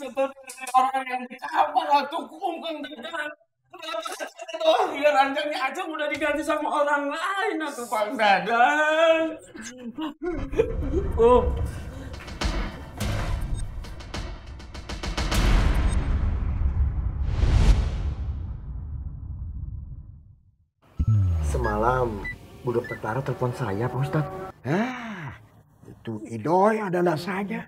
seperti orang yang ditabrak atau Kang Dadang. Kenapa saya doang ya ranjangnya aja udah diganti sama orang lain atau Kang Dadang. Oh, semalam Bu Dokter Clara telepon saya Pak Ustadz. Itu Idoy adalah saja.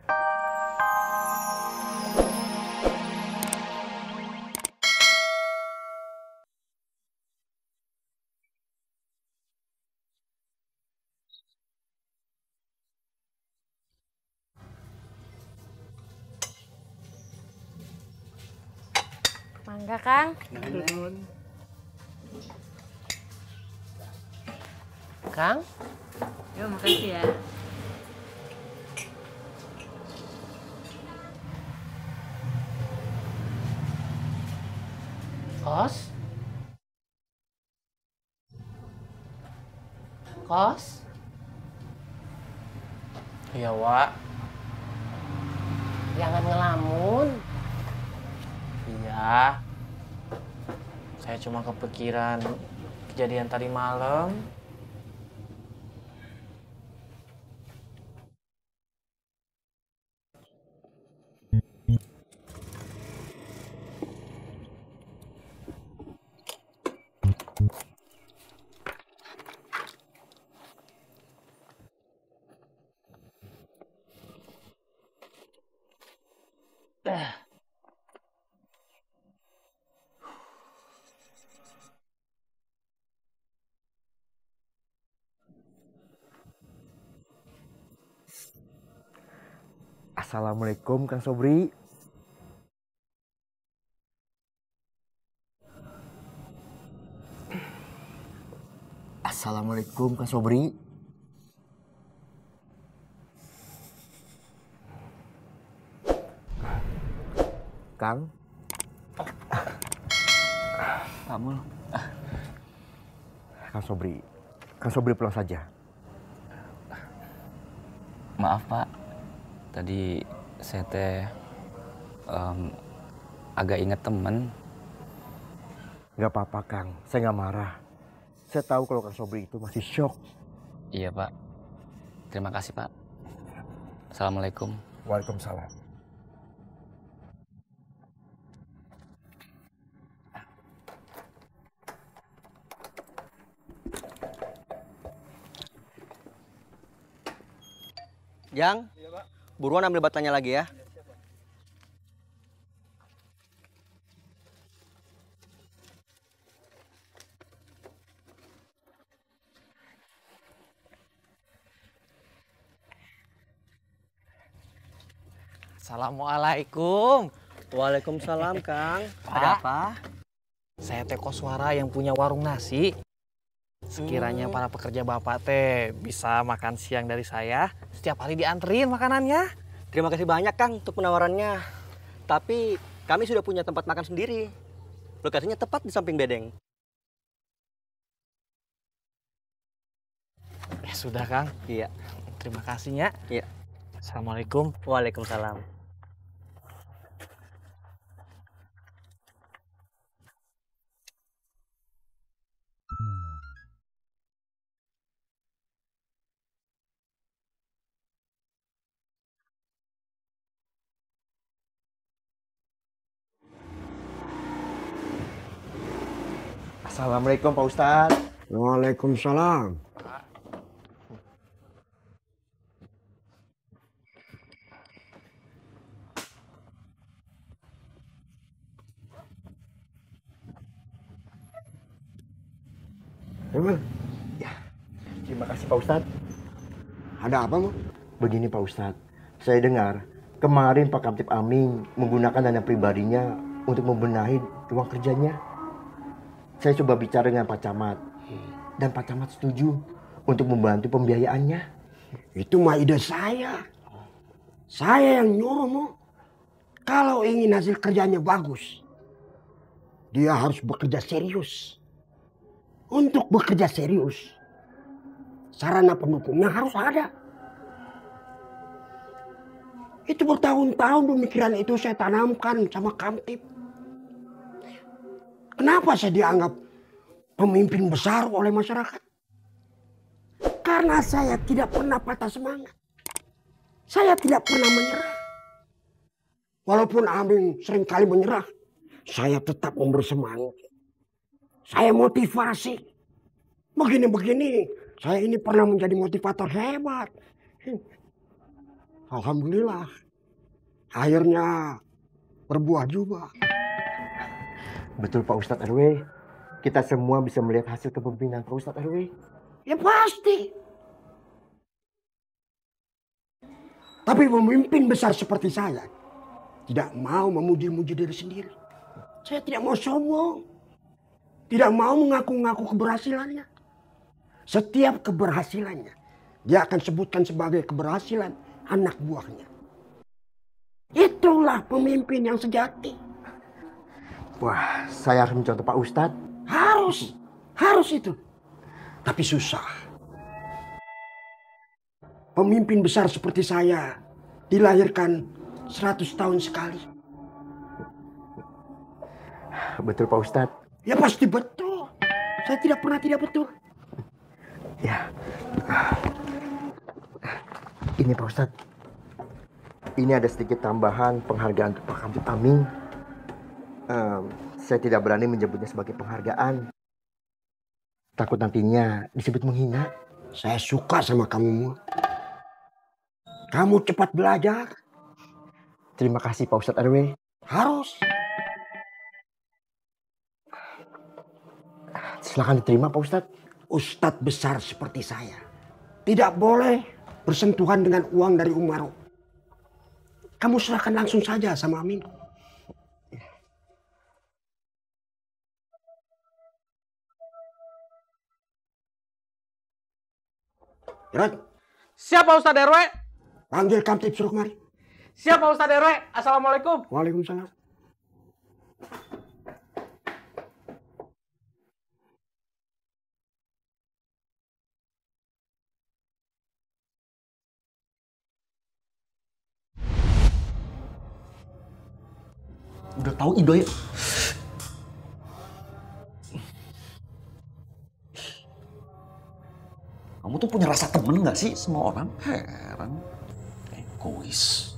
Mangga, Kang. Kang? Yo, makasih ya. Kos? Kos? Iya, Wak. Jangan ngelamun. Iya. Saya cuma kepikiran kejadian tadi malam. Assalamualaikum Kang Sobri. Assalamualaikum Kang Sobri. Kang. Kamu? Kang Sobri. Kang Sobri pulang saja. Maaf, Pak. Tadi saya agak inget temen. Gak apa-apa Kang, saya gak marah. Saya tahu kalau Kang Sobri itu masih shock. Iya, Pak. Terima kasih, Pak. Assalamualaikum. Waalaikumsalam. Jang, buruan ambil batanya lagi ya. Assalamualaikum. Waalaikumsalam, Kang. Ada apa? Saya teh koswara yang punya warung nasi. Sekiranya para pekerja Bapak teh bisa makan siang dari saya, setiap hari dianterin makanannya. Terima kasih banyak, Kang, untuk penawarannya. Tapi kami sudah punya tempat makan sendiri. Lokasinya tepat di samping bedeng. Ya sudah, Kang. Iya. Terima kasihnya. Iya. Assalamualaikum. Waalaikumsalam. Assalamualaikum Pak Ustadz. Waalaikumsalam. Ya, terima kasih Pak Ustadz. Ada apa, Bu? Begini Pak Ustadz, saya dengar kemarin Pak Kamtip Aming menggunakan dana pribadinya untuk membenahi ruang kerjanya. Saya coba bicara dengan Pak Camat dan Pak Camat setuju untuk membantu pembiayaannya. Itu mah ide saya. Saya yang nyuruhmu. Kalau ingin hasil kerjanya bagus, dia harus bekerja serius. Untuk bekerja serius, sarana pendukungnya harus ada. Itu bertahun-tahun pemikiran itu saya tanamkan sama Kamtip. Kenapa saya dianggap pemimpin besar oleh masyarakat? Karena saya tidak pernah patah semangat. Saya tidak pernah menyerah. Walaupun Aming seringkali menyerah, saya tetap memberi semangat. Saya motivasi. Begini-begini, saya ini pernah menjadi motivator hebat. Alhamdulillah, akhirnya berbuah juga. Betul Pak Ustadz RW. Kita semua bisa melihat hasil kepemimpinan Pak Ustadz RW. Ya pasti. Tapi pemimpin besar seperti saya tidak mau memuji-muji diri sendiri. Saya tidak mau sombong. Tidak mau mengaku-ngaku keberhasilannya. Setiap keberhasilannya dia akan sebutkan sebagai keberhasilan anak buahnya. Itulah pemimpin yang sejati. Wah, saya harus mencontoh Pak Ustadz. Harus itu. Tapi susah. Pemimpin besar seperti saya dilahirkan 100 tahun sekali. Betul Pak Ustadz. Ya pasti betul. Saya tidak pernah tidak betul. Ya. Ini Pak Ustadz. Ini ada sedikit tambahan penghargaan untuk Pak Kamtip Aming. Saya tidak berani menyebutnya sebagai penghargaan. Takut nantinya disebut menghina. Saya suka sama kamu. Kamu cepat belajar. Terima kasih Pak Ustadz RW. Harus. Silakan diterima Pak Ustadz. Ustadz besar seperti saya tidak boleh bersentuhan dengan uang dari Umaro. Kamu serahkan langsung saja sama Amin. Gerak. Siapa Ustadz RW? Panggil Kamtip suruh kemari. Siapa Ustadz RW? Assalamualaikum. Waalaikumsalam. Udah tahu Idoy. Kamu tuh punya rasa temen gak sih sama orang? Heran. Egois.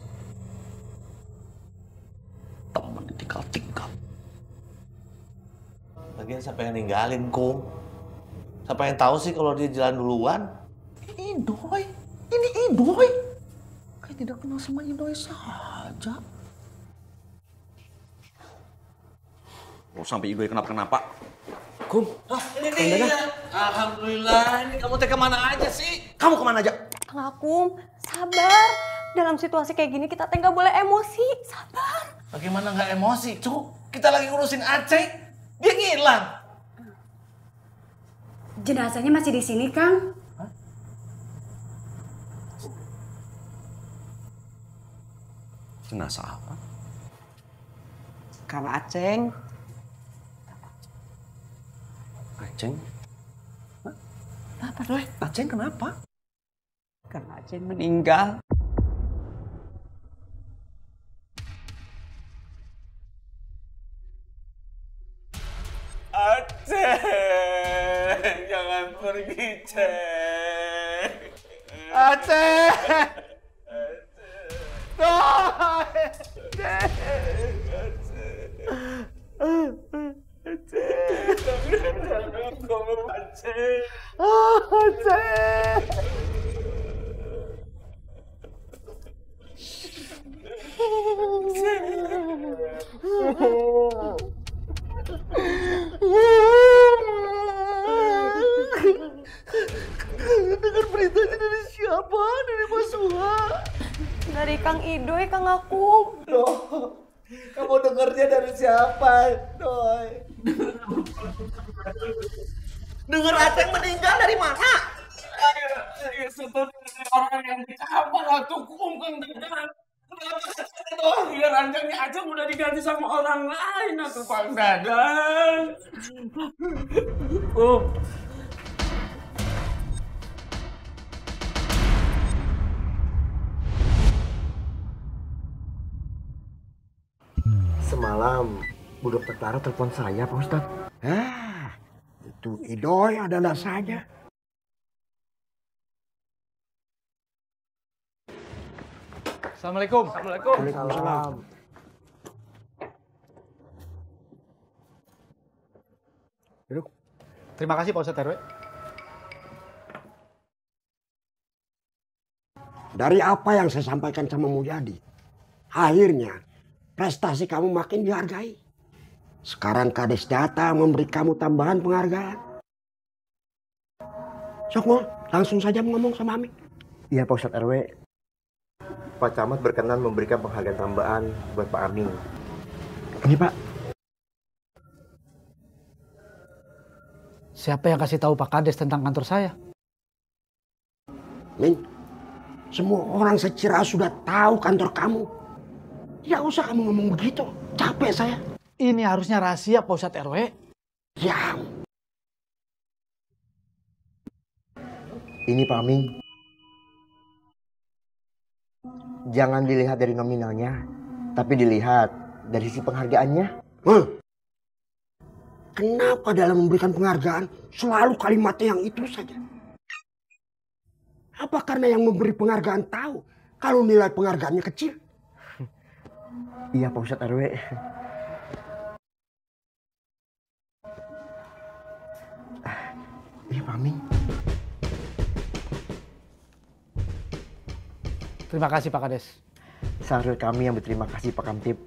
Temen ditinggal-tinggal. Lagian siapa yang ninggalin, Kum? Siapa yang tahu sih kalau dia jalan duluan? Idoy. Ini Idoy. Kayak tidak kenal sama Idoy saja. Oh, sampai Idoy kenapa-kenapa. Kum, ini dia. Alhamdulillah, ini kamu teh kemana aja sih? Kamu kemana aja? Kang Akum, sabar. Dalam situasi kayak gini kita nggak boleh emosi. Sabar. Bagaimana nggak emosi, Cuk? Kita lagi ngurusin Aceh, dia ngilang. Jenazahnya masih di sini, Kang. Jenazah apa? Kang Aceng. Aceng? Apa Doy? Aceng kenapa? Kang Aceng meninggal. Aceh, jangan pergi, Ceng. Aceh. Dengar beritanya dari siapa? Dari Mas Suha? Dari Kang Idoy, Kang Akum. Kamu dengarnya dari siapa, Doi? Dengar Aceng meninggal dari mana? Setelah orang yang dikawal atau Kum, Kang Dadang. Kenapa Aceh doang? Ya ranjangnya Aceh udah diganti sama orang lain atau Kang Dadang. semalam Bu Dokter Clara telepon saya, Pak Ustadz. Itu Idoy adalah saja. Assalamualaikum. Waalaikumsalam. Duduk. Terima kasih Pak Ustadz RW. Dari apa yang saya sampaikan sama Mulyadi, akhirnya prestasi kamu makin dihargai. Sekarang Kades datang memberi kamu tambahan penghargaan. Sok mau langsung saja ngomong sama Aming. Iya Pak Ustadz RW. Pak Camat berkenan memberikan penghargaan tambahan buat Pak Aming. Ini Pak. Siapa yang kasih tahu Pak Kades tentang kantor saya? Ming, semua orang seciraus sudah tahu kantor kamu. Tidak usah kamu ngomong begitu. Capek saya. Ini harusnya rahasia Pak Ustadz RW. Ya. Ini Pak Aming. Jangan dilihat dari nominalnya, tapi dilihat dari sisi penghargaannya. Kenapa dalam memberikan penghargaan selalu kalimatnya yang itu saja? Apa karena yang memberi penghargaan tahu kalau nilai penghargaannya kecil? Iya Pak Ustadz RW. Iya Pak Aming. Terima kasih Pak Kades. Seharusnya kami yang berterima kasih Pak Kamtib.